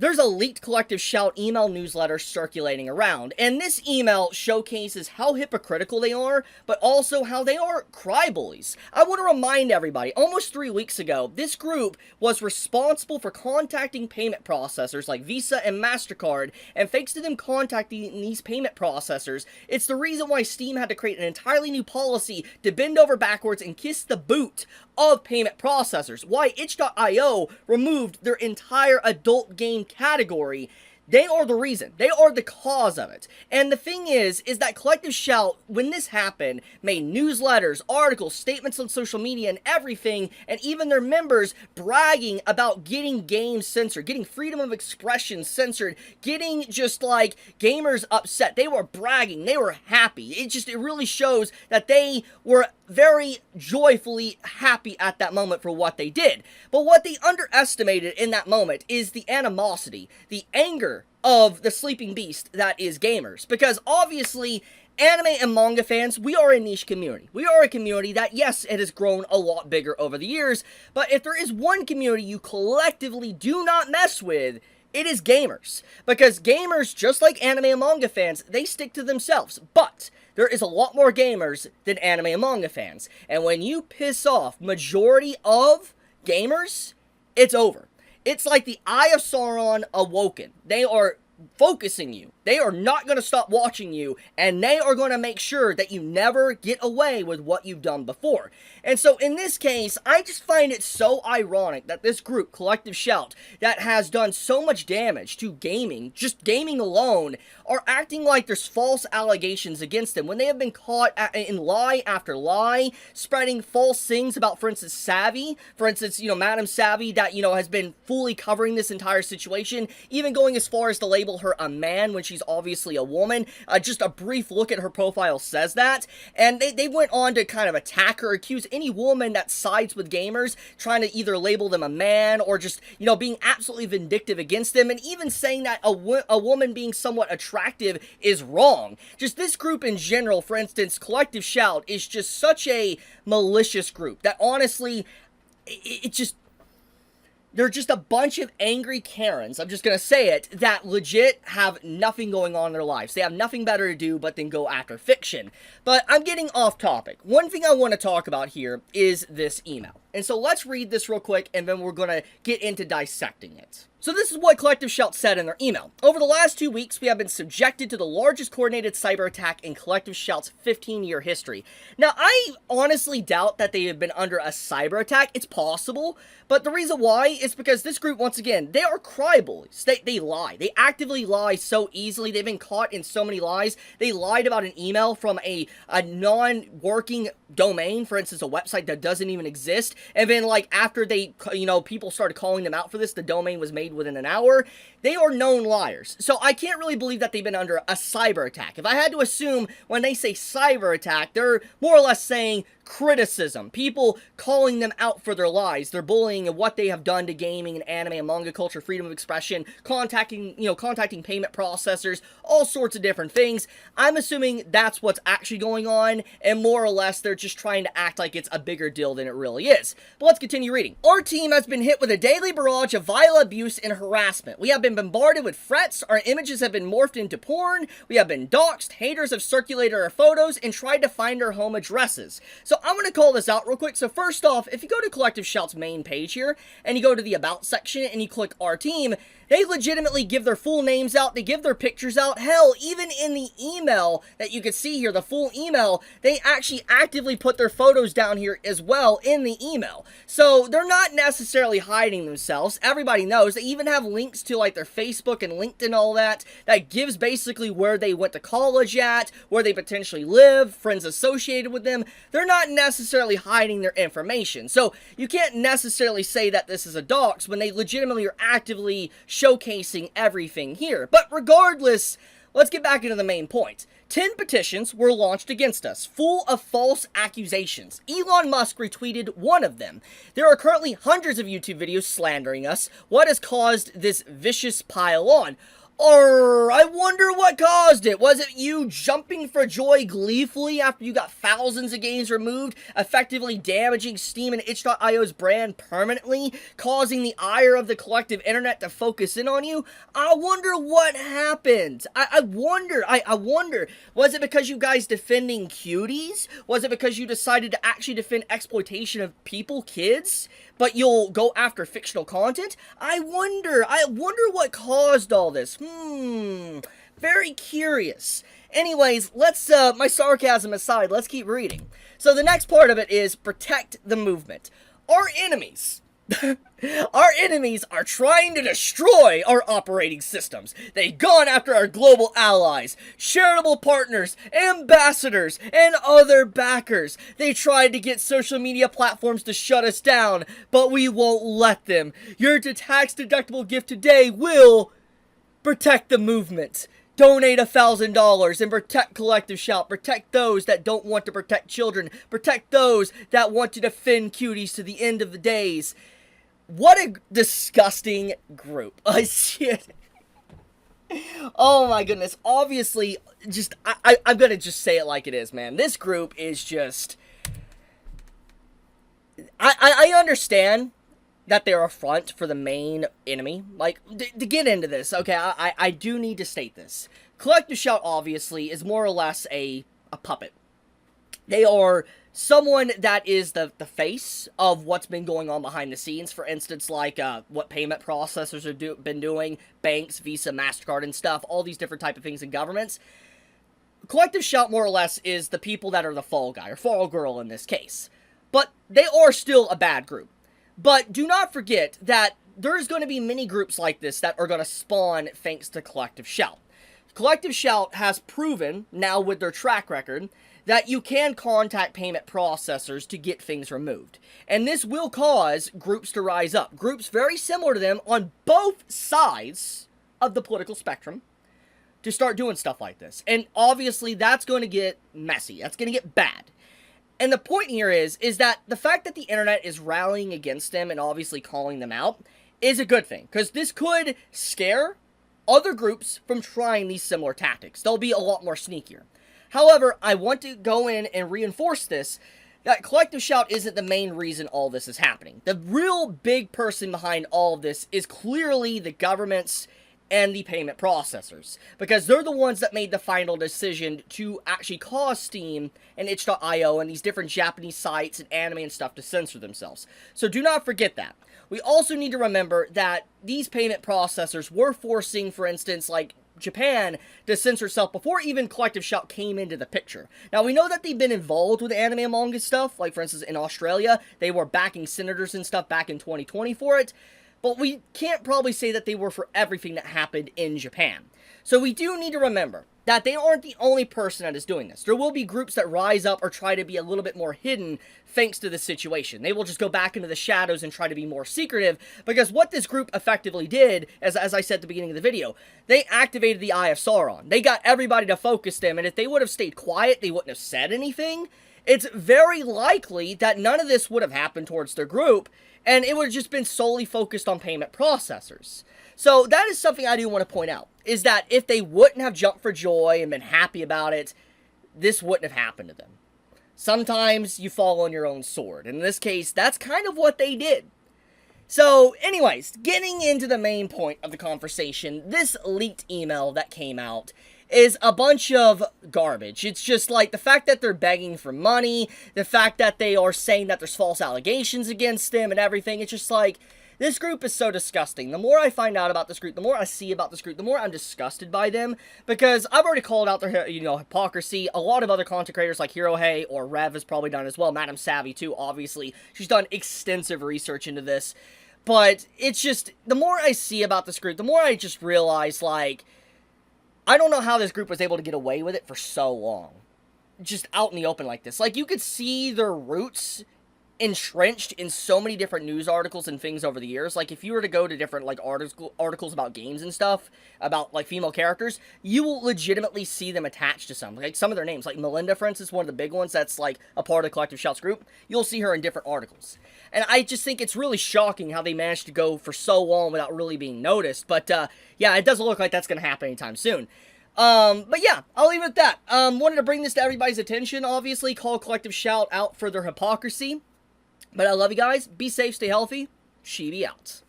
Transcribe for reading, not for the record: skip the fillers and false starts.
There's a leaked Collective Shout email newsletter circulating around, and this email showcases how hypocritical they are, but also how they are crybullies. I want to remind everybody, almost 3 weeks ago, this group was responsible for contacting payment processors like Visa and MasterCard, and thanks to them contacting these payment processors, it's the reason why Steam had to create an entirely new policy to bend over backwards and kiss the boot of payment processors. Why itch.io removed their entire adult game category. They are the reason. They are the cause of it. And the thing is that Collective Shout, when this happened, made newsletters, articles, statements on social media and everything, and even their members bragging about getting games censored, getting freedom of expression censored, getting just like gamers upset. They were bragging. They were happy. It really shows that they were very joyfully happy at that moment for what they did. But what they underestimated in that moment is the animosity, the anger of the sleeping beast that is gamers. Because obviously, anime and manga fans, we are a niche community. We are a community that, yes, it has grown a lot bigger over the years, but if there is one community you collectively do not mess with, it is gamers. Because gamers, just like anime and manga fans, they stick to themselves. But there is a lot more gamers than anime and manga fans. And when you piss off majority of gamers, it's over. It's like the Eye of Sauron awoken. They are focusing you. They are not going to stop watching you, and they are going to make sure that you never get away with what you've done before. And so in this case, I just find it so ironic that this group, Collective Shout, that has done so much damage to gaming, just gaming alone, are acting like there's false allegations against them when they have been caught in lie after lie, spreading false things about, for instance, Savvy. For instance, Madam Savvy that, has been fully covering this entire situation, even going as far as to label her a man when she's obviously a woman. Just a brief look at her profile says that. And they went on to kind of attack her, accuse any woman that sides with gamers, trying to either label them a man or just, being absolutely vindictive against them, and even saying that a woman being somewhat attractive is wrong. Just this group in general, for instance, Collective Shout, is just such a malicious group that honestly, they're just a bunch of angry Karens, I'm just gonna say it, that legit have nothing going on in their lives. They have nothing better to do but then go after fiction. But I'm getting off topic. One thing I want to talk about here is this email. And so let's read this real quick, and then we're gonna get into dissecting it. So this is what Collective Shout said in their email. Over the last 2 weeks, we have been subjected to the largest coordinated cyber attack in Collective Shout's 15-year history. Now, I honestly doubt that they have been under a cyber attack. It's possible, but the reason why is because this group, once again, they are crybullies. They lie. They actively lie so easily. They've been caught in so many lies. They lied about an email from a non-working domain, for instance, a website that doesn't even exist. And then, like, after they, people started calling them out for this, the domain was made within an hour. They are known liars. So I can't really believe that they've been under a cyber attack. If I had to assume when they say cyber attack, they're more or less saying criticism. People calling them out for their lies, their bullying, and what they have done to gaming and anime and manga culture, freedom of expression, contacting payment processors, all sorts of different things. I'm assuming that's what's actually going on, and more or less they're just trying to act like it's a bigger deal than it really is. But let's continue reading. Our team has been hit with a daily barrage of vile abuse and harassment. We have been bombarded with threats, our images have been morphed into porn, we have been doxxed, haters have circulated our photos, and tried to find our home addresses. So I'm going to call this out real quick. So first off, if you go to Collective Shout's main page here, and you go to the About section, and you click Our Team, they legitimately give their full names out, they give their pictures out. Hell, even in the email that you can see here, the full email, they actually actively put their photos down here as well in the email. So they're not necessarily hiding themselves. Everybody knows. They even have links to like their Facebook and LinkedIn and all that, that gives basically where they went to college at, where they potentially live, friends associated with them. They're not necessarily hiding their information. So you can't necessarily say that this is a dox when they legitimately are actively showcasing everything here. But regardless, let's get back into the main point. 10 petitions were launched against us, full of false accusations. Elon Musk retweeted one of them. There are currently hundreds of YouTube videos slandering us. What has caused this vicious pile on? Or I wonder what caused it. Was it you jumping for joy gleefully after you got thousands of games removed, effectively damaging Steam and itch.io's brand permanently, causing the ire of the collective internet to focus in on you? I wonder what happened. I wonder. Was it because you guys defending cuties? Was it because you decided to actually defend exploitation of people, kids? But you'll go after fictional content? I wonder what caused all this. Very curious. Anyways, let's, my sarcasm aside, let's keep reading. So the next part of it is protect the movement. Our enemies. Our enemies are trying to destroy our operating systems. They've gone after our global allies, charitable partners, ambassadors, and other backers. They tried to get social media platforms to shut us down, but we won't let them. Your tax-deductible gift today will protect the movement. Donate $1,000 and protect Collective Shout. Protect those that don't want to protect children. Protect those that want to defend cuties to the end of the days. What a disgusting group. I see it. Oh my goodness. Obviously, just, I'm gonna just say it like it is, man. This group is just... I understand that they're a front for the main enemy. Like, to get into this, okay, I do need to state this. Collective Shout, obviously, is more or less a puppet. They are someone that is the face of what's been going on behind the scenes. For instance, like what payment processors have been doing, banks, Visa, MasterCard, and stuff, all these different type of things in governments. Collective Shout, more or less, is the people that are the fall guy, or fall girl in this case. But they are still a bad group. But do not forget that there's going to be many groups like this that are going to spawn thanks to Collective Shout. Collective Shout has proven, now with their track record, that you can contact payment processors to get things removed. And this will cause groups to rise up. Groups very similar to them on both sides of the political spectrum to start doing stuff like this. And obviously that's going to get messy. That's going to get bad. And the point here is that the fact that the internet is rallying against them and obviously calling them out is a good thing. Because this could scare other groups from trying these similar tactics. They'll be a lot more sneakier. However, I want to go in and reinforce this, that Collective Shout isn't the main reason all this is happening. The real big person behind all of this is clearly the governments and the payment processors, because they're the ones that made the final decision to actually cause Steam and itch.io and these different Japanese sites and anime and stuff to censor themselves. So do not forget that. We also need to remember that these payment processors were forcing, for instance, like Japan to censor itself before even Collective Shout came into the picture. Now, we know that they've been involved with anime and manga stuff, like, for instance, in Australia, they were backing senators and stuff back in 2020 for it, but we can't probably say that they were for everything that happened in Japan. So we do need to remember that they aren't the only person that is doing this. There will be groups that rise up or try to be a little bit more hidden thanks to this situation. They will just go back into the shadows and try to be more secretive, because what this group effectively did, as I said at the beginning of the video, they activated the Eye of Sauron. They got everybody to focus them, and if they would have stayed quiet, they wouldn't have said anything. It's very likely that none of this would have happened towards their group, and it would have just been solely focused on payment processors. So that is something I do want to point out, is that if they wouldn't have jumped for joy and been happy about it, this wouldn't have happened to them. Sometimes you fall on your own sword. In this case, that's kind of what they did. So, anyways, getting into the main point of the conversation, this leaked email that came out is a bunch of garbage. It's just like the fact that they're begging for money, the fact that they are saying that there's false allegations against them and everything. It's just like, this group is so disgusting. The more I find out about this group, the more I see about this group, the more I'm disgusted by them. Because I've already called out their, hypocrisy. A lot of other content creators like Hirohei or Rev has probably done as well. Madam Savvy too, obviously. She's done extensive research into this. But it's just, the more I see about this group, the more I just realize, like, I don't know how this group was able to get away with it for so long. Just out in the open like this. Like, you could see their roots entrenched in so many different news articles and things over the years. Like, if you were to go to different, like, articles about games and stuff, about, like, female characters, you will legitimately see them attached to some. Like, some of their names. Like, Melinda, for instance, one of the big ones that's, like, a part of the Collective Shouts group. You'll see her in different articles. And I just think it's really shocking how they managed to go for so long without really being noticed. But, yeah, it doesn't look like that's going to happen anytime soon. But yeah, I'll leave it at that. Wanted to bring this to everybody's attention, obviously. Call Collective Shout out for their hypocrisy. But I love you guys. Be safe, stay healthy. Chibi out.